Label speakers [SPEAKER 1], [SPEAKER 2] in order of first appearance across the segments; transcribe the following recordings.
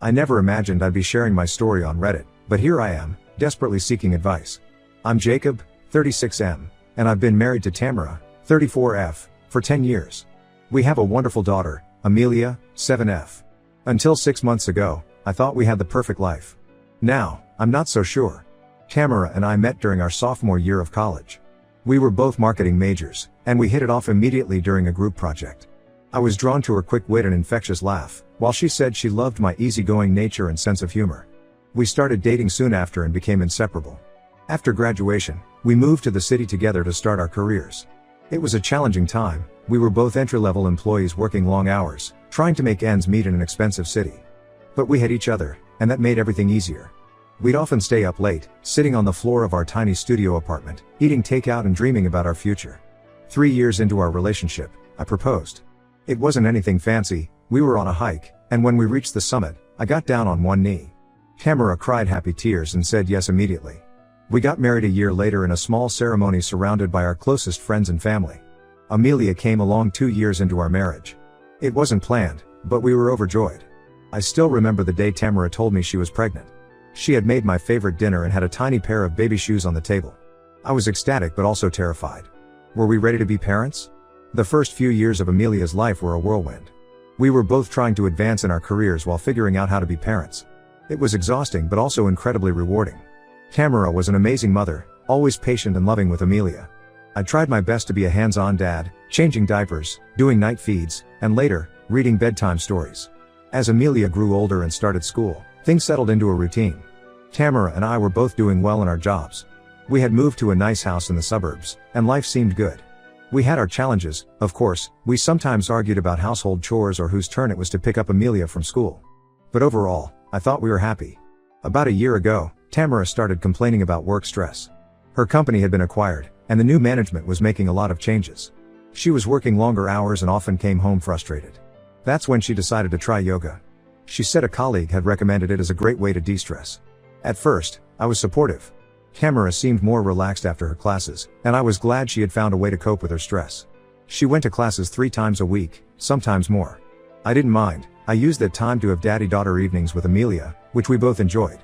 [SPEAKER 1] I never imagined I'd be sharing my story on Reddit, but here I am, desperately seeking advice. I'm Jacob, 36M, and I've been married to Tamara, 34F, for 10 years. We have a wonderful daughter, Amelia, 7F. Until 6 months ago, I thought we had the perfect life. Now, I'm not so sure. Tamara and I met during our sophomore year of college. We were both marketing majors, and we hit it off immediately during a group project. I was drawn to her quick wit and infectious laugh, while she said she loved my easygoing nature and sense of humor. We started dating soon after and became inseparable. After graduation, we moved to the city together to start our careers. It was a challenging time. We were both entry-level employees working long hours, trying to make ends meet in an expensive city. But we had each other, and that made everything easier. We'd often stay up late, sitting on the floor of our tiny studio apartment, eating takeout and dreaming about our future. 3 years into our relationship, I proposed. It wasn't anything fancy. We were on a hike, and when we reached the summit, I got down on one knee. Tamara cried happy tears and said yes immediately. We got married a year later in a small ceremony surrounded by our closest friends and family. Amelia came along 2 years into our marriage. It wasn't planned, but we were overjoyed. I still remember the day Tamara told me she was pregnant. She had made my favorite dinner and had a tiny pair of baby shoes on the table. I was ecstatic but also terrified. Were we ready to be parents? The first few years of Amelia's life were a whirlwind. We were both trying to advance in our careers while figuring out how to be parents. It was exhausting but also incredibly rewarding. Tamara was an amazing mother, always patient and loving with Amelia. I tried my best to be a hands-on dad, changing diapers, doing night feeds, and later, reading bedtime stories. As Amelia grew older and started school, things settled into a routine. Tamara and I were both doing well in our jobs. We had moved to a nice house in the suburbs, and life seemed good. We had our challenges, of course. We sometimes argued about household chores or whose turn it was to pick up Amelia from school. But overall, I thought we were happy. About a year ago, Tamara started complaining about work stress. Her company had been acquired, and the new management was making a lot of changes. She was working longer hours and often came home frustrated. That's when she decided to try yoga. She said a colleague had recommended it as a great way to de-stress. At first, I was supportive. Tamara seemed more relaxed after her classes, and I was glad she had found a way to cope with her stress. She went to classes 3 times a week, sometimes more. I didn't mind. I used that time to have daddy-daughter evenings with Amelia, which we both enjoyed.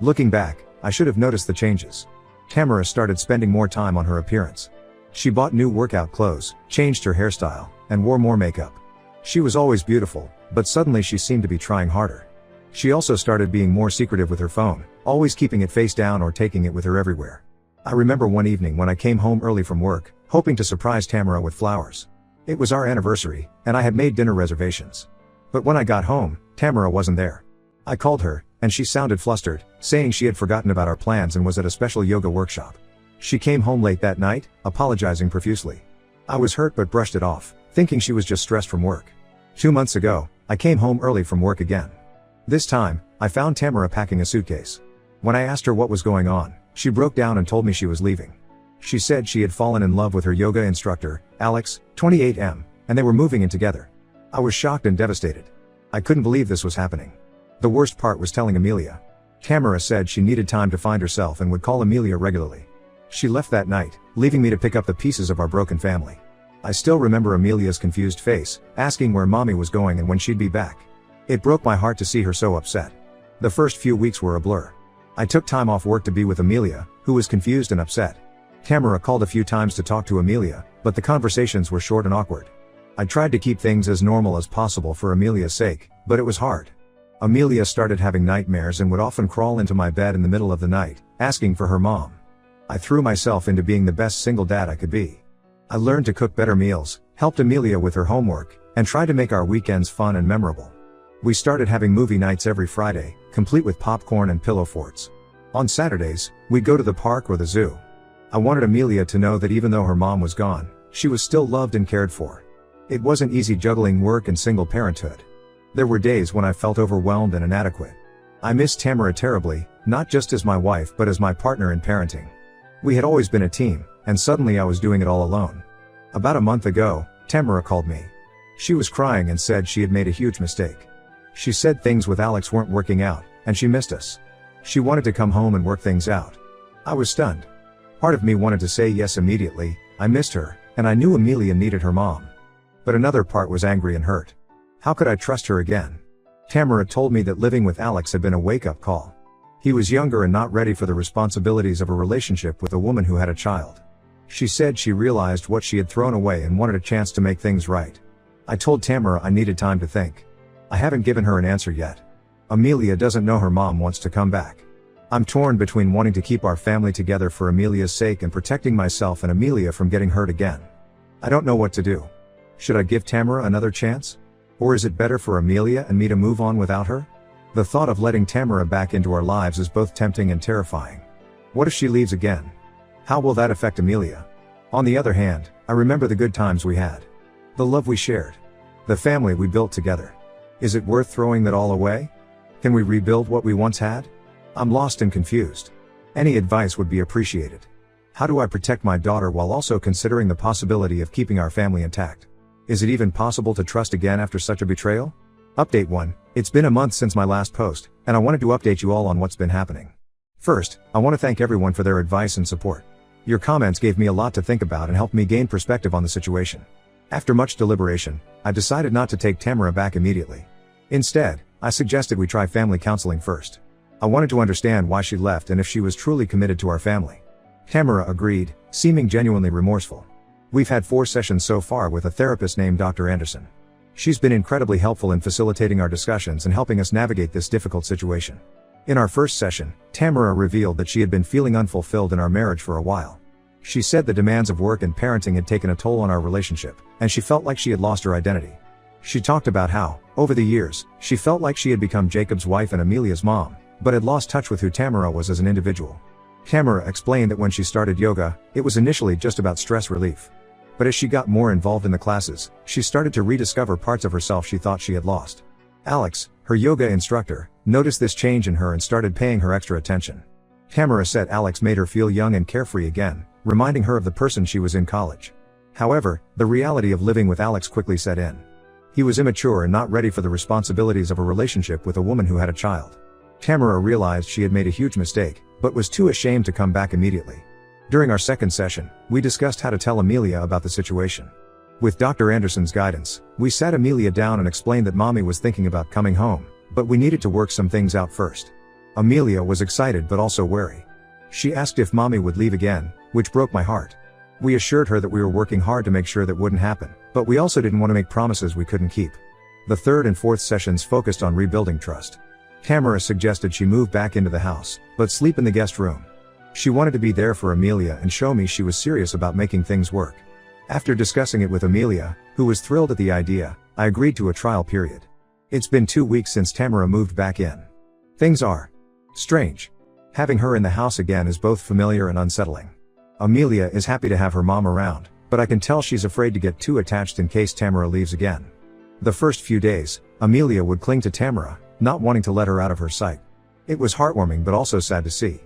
[SPEAKER 1] Looking back, I should have noticed the changes. Tamara started spending more time on her appearance. She bought new workout clothes, changed her hairstyle, and wore more makeup. She was always beautiful, but suddenly she seemed to be trying harder. She also started being more secretive with her phone, always keeping it face down or taking it with her everywhere. I remember one evening when I came home early from work, hoping to surprise Tamara with flowers. It was our anniversary, and I had made dinner reservations. But when I got home, Tamara wasn't there. I called her, and she sounded flustered, saying she had forgotten about our plans and was at a special yoga workshop. She came home late that night, apologizing profusely. I was hurt but brushed it off, thinking she was just stressed from work. 2 months ago, I came home early from work again. This time, I found Tamara packing a suitcase. When I asked her what was going on, she broke down and told me she was leaving. She said she had fallen in love with her yoga instructor, Alex, 28M, and they were moving in together. I was shocked and devastated. I couldn't believe this was happening. The worst part was telling Amelia. Tamara said she needed time to find herself and would call Amelia regularly. She left that night, leaving me to pick up the pieces of our broken family. I still remember Amelia's confused face, asking where mommy was going and when she'd be back. It broke my heart to see her so upset. The first few weeks were a blur. I took time off work to be with Amelia, who was confused and upset. Tamara called a few times to talk to Amelia, but the conversations were short and awkward. I tried to keep things as normal as possible for Amelia's sake, but it was hard. Amelia started having nightmares and would often crawl into my bed in the middle of the night, asking for her mom. I threw myself into being the best single dad I could be. I learned to cook better meals, helped Amelia with her homework, and tried to make our weekends fun and memorable. We started having movie nights every Friday, complete with popcorn and pillow forts. On Saturdays, we'd go to the park or the zoo. I wanted Amelia to know that even though her mom was gone, she was still loved and cared for. It wasn't easy juggling work and single parenthood. There were days when I felt overwhelmed and inadequate. I missed Tamara terribly, not just as my wife but as my partner in parenting. We had always been a team, and suddenly I was doing it all alone. About a month ago, Tamara called me. She was crying and said she had made a huge mistake. She said things with Alex weren't working out, and she missed us. She wanted to come home and work things out. I was stunned. Part of me wanted to say yes immediately. I missed her, and I knew Amelia needed her mom. But another part was angry and hurt. How could I trust her again? Tamara told me that living with Alex had been a wake-up call. He was younger and not ready for the responsibilities of a relationship with a woman who had a child. She said she realized what she had thrown away and wanted a chance to make things right. I told Tamara I needed time to think. I haven't given her an answer yet. Amelia doesn't know her mom wants to come back. I'm torn between wanting to keep our family together for Amelia's sake and protecting myself and Amelia from getting hurt again. I don't know what to do. Should I give Tamara another chance? Or is it better for Amelia and me to move on without her? The thought of letting Tamara back into our lives is both tempting and terrifying. What if she leaves again? How will that affect Amelia? On the other hand, I remember the good times we had. The love we shared. The family we built together. Is it worth throwing that all away? Can we rebuild what we once had? I'm lost and confused. Any advice would be appreciated. How do I protect my daughter while also considering the possibility of keeping our family intact? Is it even possible to trust again after such a betrayal? Update 1. It's been a month since my last post, and I wanted to update you all on what's been happening. First, I want to thank everyone for their advice and support. Your comments gave me a lot to think about and helped me gain perspective on the situation. After much deliberation, I decided not to take Tamara back immediately. Instead, I suggested we try family counseling first. I wanted to understand why she left and if she was truly committed to our family. Tamara agreed, seeming genuinely remorseful. We've had 4 sessions so far with a therapist named Dr. Anderson. She's been incredibly helpful in facilitating our discussions and helping us navigate this difficult situation. In our first session, Tamara revealed that she had been feeling unfulfilled in our marriage for a while. She said the demands of work and parenting had taken a toll on our relationship, and she felt like she had lost her identity. She talked about how, over the years, she felt like she had become Jacob's wife and Amelia's mom, but had lost touch with who Tamara was as an individual. Tamara explained that when she started yoga, it was initially just about stress relief. But as she got more involved in the classes, she started to rediscover parts of herself she thought she had lost. Alex, her yoga instructor, noticed this change in her and started paying her extra attention. Tamara said Alex made her feel young and carefree again, reminding her of the person she was in college. However, the reality of living with Alex quickly set in. He was immature and not ready for the responsibilities of a relationship with a woman who had a child. Tamara realized she had made a huge mistake, but was too ashamed to come back immediately. During our second session, we discussed how to tell Amelia about the situation. With Dr. Anderson's guidance, we sat Amelia down and explained that mommy was thinking about coming home, but we needed to work some things out first. Amelia was excited but also wary. She asked if mommy would leave again, which broke my heart. We assured her that we were working hard to make sure that wouldn't happen, but we also didn't want to make promises we couldn't keep. The third and fourth sessions focused on rebuilding trust. Tamara suggested she move back into the house, but sleep in the guest room. She wanted to be there for Amelia and show me she was serious about making things work. After discussing it with Amelia, who was thrilled at the idea, I agreed to a trial period. It's been 2 weeks since Tamara moved back in. Things are strange. Having her in the house again is both familiar and unsettling. Amelia is happy to have her mom around, but I can tell she's afraid to get too attached in case Tamara leaves again. The first few days, Amelia would cling to Tamara, not wanting to let her out of her sight. It was heartwarming but also sad to see.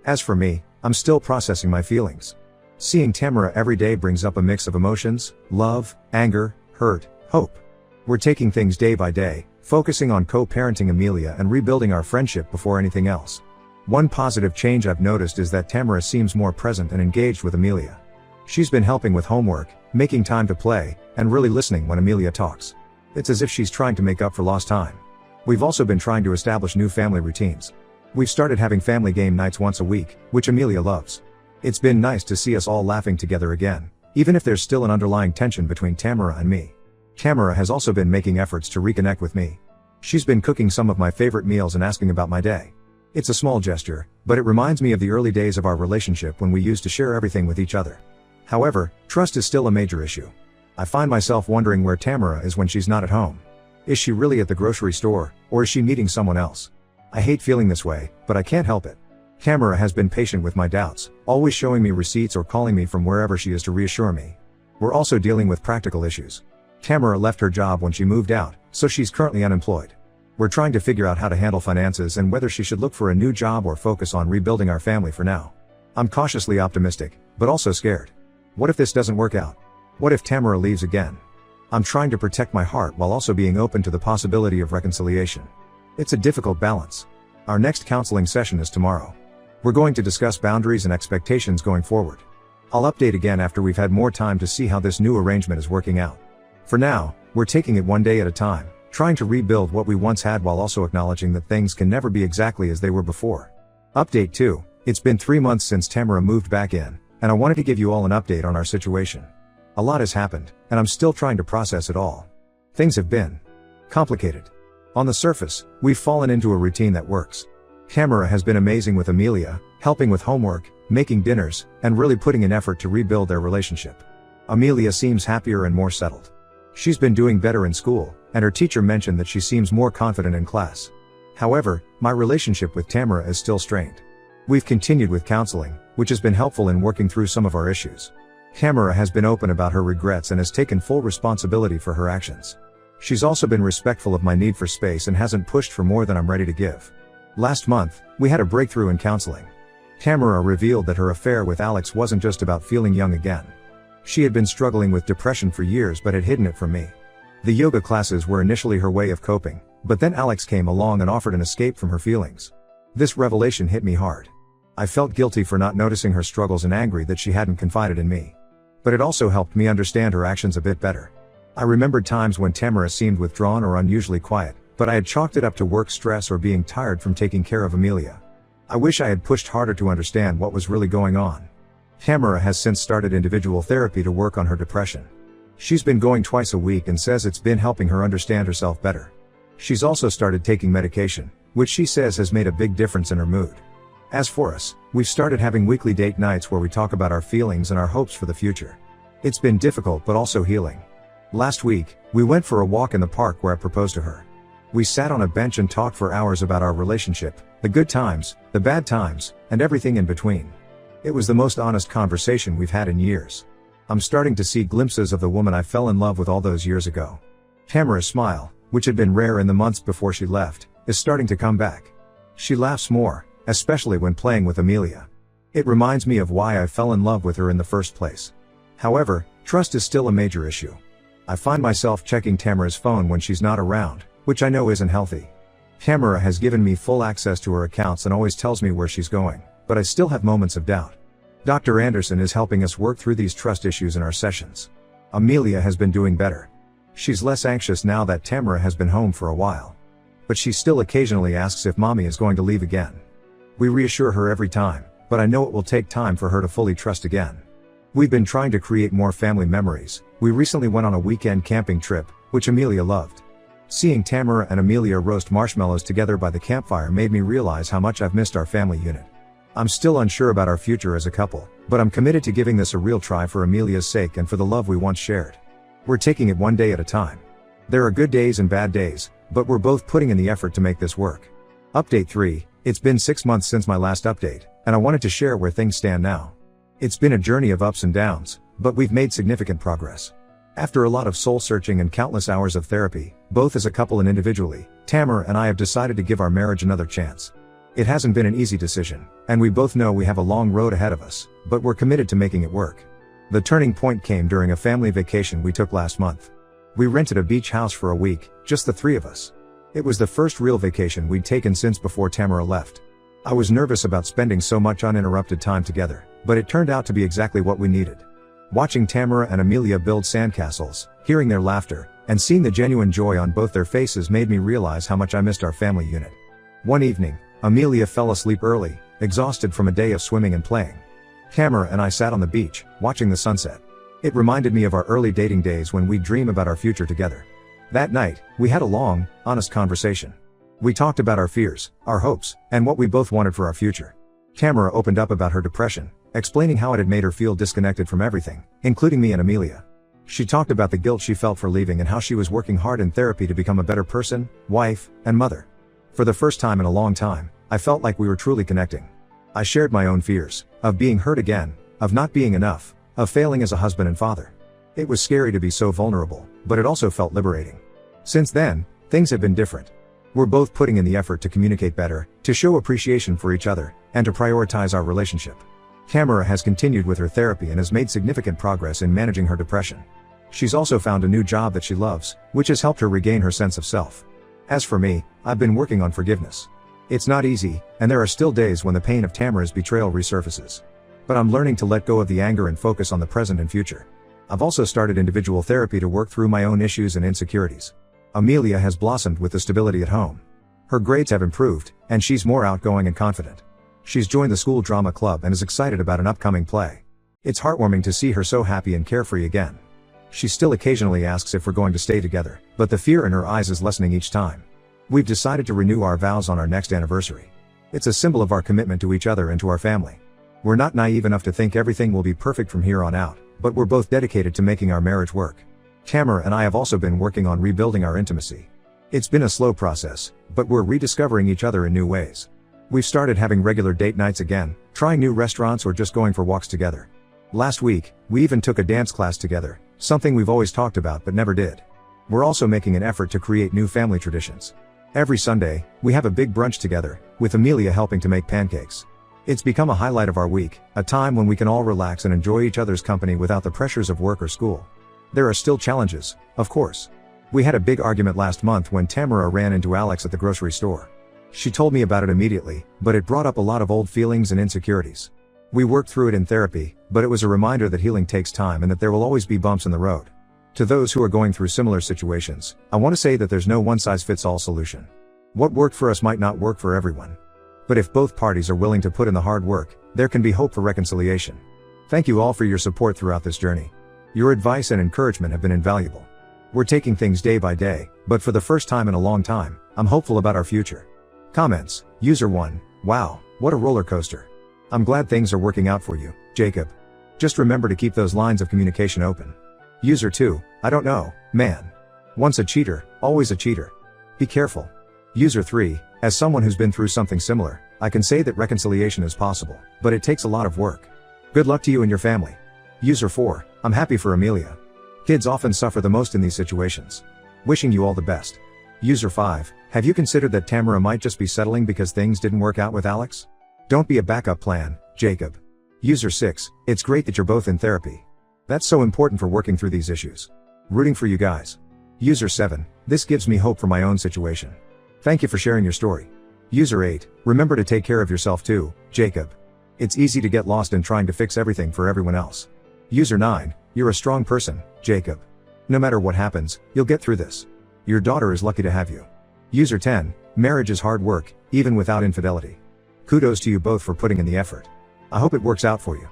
[SPEAKER 1] As for me, I'm still processing my feelings. Seeing Tamara every day brings up a mix of emotions: love, anger, hurt, hope. We're taking things day by day, focusing on co-parenting Amelia and rebuilding our friendship before anything else. One positive change I've noticed is that Tamara seems more present and engaged with Amelia. She's been helping with homework, making time to play, and really listening when Amelia talks. It's as if she's trying to make up for lost time. We've also been trying to establish new family routines. We've started having family game nights once a week, which Amelia loves. It's been nice to see us all laughing together again, even if there's still an underlying tension between Tamara and me. Tamara has also been making efforts to reconnect with me. She's been cooking some of my favorite meals and asking about my day. It's a small gesture, but it reminds me of the early days of our relationship when we used to share everything with each other. However, trust is still a major issue. I find myself wondering where Tamara is when she's not at home. Is she really at the grocery store, or is she meeting someone else? I hate feeling this way, but I can't help it. Tamara has been patient with my doubts, always showing me receipts or calling me from wherever she is to reassure me. We're also dealing with practical issues. Tamara left her job when she moved out, so she's currently unemployed. We're trying to figure out how to handle finances and whether she should look for a new job or focus on rebuilding our family for now. I'm cautiously optimistic, but also scared. What if this doesn't work out? What if Tamara leaves again? I'm trying to protect my heart while also being open to the possibility of reconciliation. It's a difficult balance. Our next counseling session is tomorrow. We're going to discuss boundaries and expectations going forward. I'll update again after we've had more time to see how this new arrangement is working out. For now, we're taking it one day at a time, trying to rebuild what we once had while also acknowledging that things can never be exactly as they were before. Update 2. It's been 3 months since Tamara moved back in, and I wanted to give you all an update on our situation. A lot has happened, and I'm still trying to process it all. Things have been complicated. On the surface, we've fallen into a routine that works. Tamara has been amazing with Amelia, helping with homework, making dinners, and really putting in effort to rebuild their relationship. Amelia seems happier and more settled. She's been doing better in school, and her teacher mentioned that she seems more confident in class. However, my relationship with Tamara is still strained. We've continued with counseling, which has been helpful in working through some of our issues. Tamara has been open about her regrets and has taken full responsibility for her actions. She's also been respectful of my need for space and hasn't pushed for more than I'm ready to give. Last month, we had a breakthrough in counseling. Tamara revealed that her affair with Alex wasn't just about feeling young again. She had been struggling with depression for years but had hidden it from me. The yoga classes were initially her way of coping, but then Alex came along and offered an escape from her feelings. This revelation hit me hard. I felt guilty for not noticing her struggles and angry that she hadn't confided in me. But it also helped me understand her actions a bit better. I remembered times when Tamara seemed withdrawn or unusually quiet, but I had chalked it up to work stress or being tired from taking care of Amelia. I wish I had pushed harder to understand what was really going on. Tamara has since started individual therapy to work on her depression. She's been going twice a week and says it's been helping her understand herself better. She's also started taking medication, which she says has made a big difference in her mood. As for us, we've started having weekly date nights where we talk about our feelings and our hopes for the future. It's been difficult but also healing. Last week, we went for a walk in the park where I proposed to her. We sat on a bench and talked for hours about our relationship, the good times, the bad times, and everything in between. It was the most honest conversation we've had in years. I'm starting to see glimpses of the woman I fell in love with all those years ago. Tamara's smile, which had been rare in the months before she left, is starting to come back. She laughs more, especially when playing with Amelia. It reminds me of why I fell in love with her in the first place. However, trust is still a major issue. I find myself checking Tamara's phone when she's not around, which I know isn't healthy. Tamara has given me full access to her accounts and always tells me where she's going, but I still have moments of doubt. Dr. Anderson is helping us work through these trust issues in our sessions. Amelia has been doing better. She's less anxious now that Tamara has been home for a while. But she still occasionally asks if mommy is going to leave again. We reassure her every time, but I know it will take time for her to fully trust again. We've been trying to create more family memories. We recently went on a weekend camping trip, which Amelia loved. Seeing Tamara and Amelia roast marshmallows together by the campfire made me realize how much I've missed our family unit. I'm still unsure about our future as a couple, but I'm committed to giving this a real try for Amelia's sake and for the love we once shared. We're taking it one day at a time. There are good days and bad days, but we're both putting in the effort to make this work. Update 3. It's been 6 months since my last update, and I wanted to share where things stand now. It's been a journey of ups and downs, but we've made significant progress. After a lot of soul searching and countless hours of therapy, both as a couple and individually, Tamara and I have decided to give our marriage another chance. It hasn't been an easy decision, and we both know we have a long road ahead of us, but we're committed to making it work. The turning point came during a family vacation we took last month. We rented a beach house for a week, just the three of us. It was the first real vacation we'd taken since before Tamara left. I was nervous about spending so much uninterrupted time together, but it turned out to be exactly what we needed. Watching Tamara and Amelia build sandcastles, hearing their laughter, and seeing the genuine joy on both their faces made me realize how much I missed our family unit. One evening, Amelia fell asleep early, exhausted from a day of swimming and playing. Tamara and I sat on the beach, watching the sunset. It reminded me of our early dating days when we'd dream about our future together. That night, we had a long, honest conversation. We talked about our fears, our hopes, and what we both wanted for our future. Tamara opened up about her depression, explaining how it had made her feel disconnected from everything, including me and Amelia. She talked about the guilt she felt for leaving and how she was working hard in therapy to become a better person, wife, and mother. For the first time in a long time, I felt like we were truly connecting. I shared my own fears, of being hurt again, of not being enough, of failing as a husband and father. It was scary to be so vulnerable, but it also felt liberating. Since then, things have been different. We're both putting in the effort to communicate better, to show appreciation for each other, and to prioritize our relationship. Tamara has continued with her therapy and has made significant progress in managing her depression. She's also found a new job that she loves, which has helped her regain her sense of self. As for me, I've been working on forgiveness. It's not easy, and there are still days when the pain of Tamara's betrayal resurfaces. But I'm learning to let go of the anger and focus on the present and future. I've also started individual therapy to work through my own issues and insecurities. Amelia has blossomed with the stability at home. Her grades have improved, and she's more outgoing and confident. She's joined the school drama club and is excited about an upcoming play. It's heartwarming to see her so happy and carefree again. She still occasionally asks if we're going to stay together, but the fear in her eyes is lessening each time. We've decided to renew our vows on our next anniversary. It's a symbol of our commitment to each other and to our family. We're not naive enough to think everything will be perfect from here on out, but we're both dedicated to making our marriage work. Tamara and I have also been working on rebuilding our intimacy. It's been a slow process, but we're rediscovering each other in new ways. We've started having regular date nights again, trying new restaurants or just going for walks together. Last week, we even took a dance class together, something we've always talked about but never did. We're also making an effort to create new family traditions. Every Sunday, we have a big brunch together, with Amelia helping to make pancakes. It's become a highlight of our week, a time when we can all relax and enjoy each other's company without the pressures of work or school. There are still challenges, of course. We had a big argument last month when Tamara ran into Alex at the grocery store. She told me about it immediately, but it brought up a lot of old feelings and insecurities. We worked through it in therapy, but it was a reminder that healing takes time and that there will always be bumps in the road. To those who are going through similar situations, I want to say that there's no one-size-fits-all solution. What worked for us might not work for everyone. But if both parties are willing to put in the hard work, there can be hope for reconciliation. Thank you all for your support throughout this journey. Your advice and encouragement have been invaluable. We're taking things day by day, but for the first time in a long time, I'm hopeful about our future. Comments. User 1. Wow, what a roller coaster. I'm glad things are working out for you, Jacob. Just remember to keep those lines of communication open. User 2. I don't know, man. Once a cheater, always a cheater. Be careful. User 3. As someone who's been through something similar, I can say that reconciliation is possible, but it takes a lot of work. Good luck to you and your family. User 4. I'm happy for Amelia. Kids often suffer the most in these situations. Wishing you all the best. User 5. Have you considered that Tamara might just be settling because things didn't work out with Alex? Don't be a backup plan, Jacob. User 6. It's great that you're both in therapy. That's so important for working through these issues. Rooting for you guys. User 7. This gives me hope for my own situation. Thank you for sharing your story. User 8. Remember to take care of yourself too, Jacob. It's easy to get lost in trying to fix everything for everyone else. User 9. You're a strong person, Jacob. No matter what happens, you'll get through this. Your daughter is lucky to have you. User 10. Marriage is hard work, even without infidelity. Kudos to you both for putting in the effort. I hope it works out for you.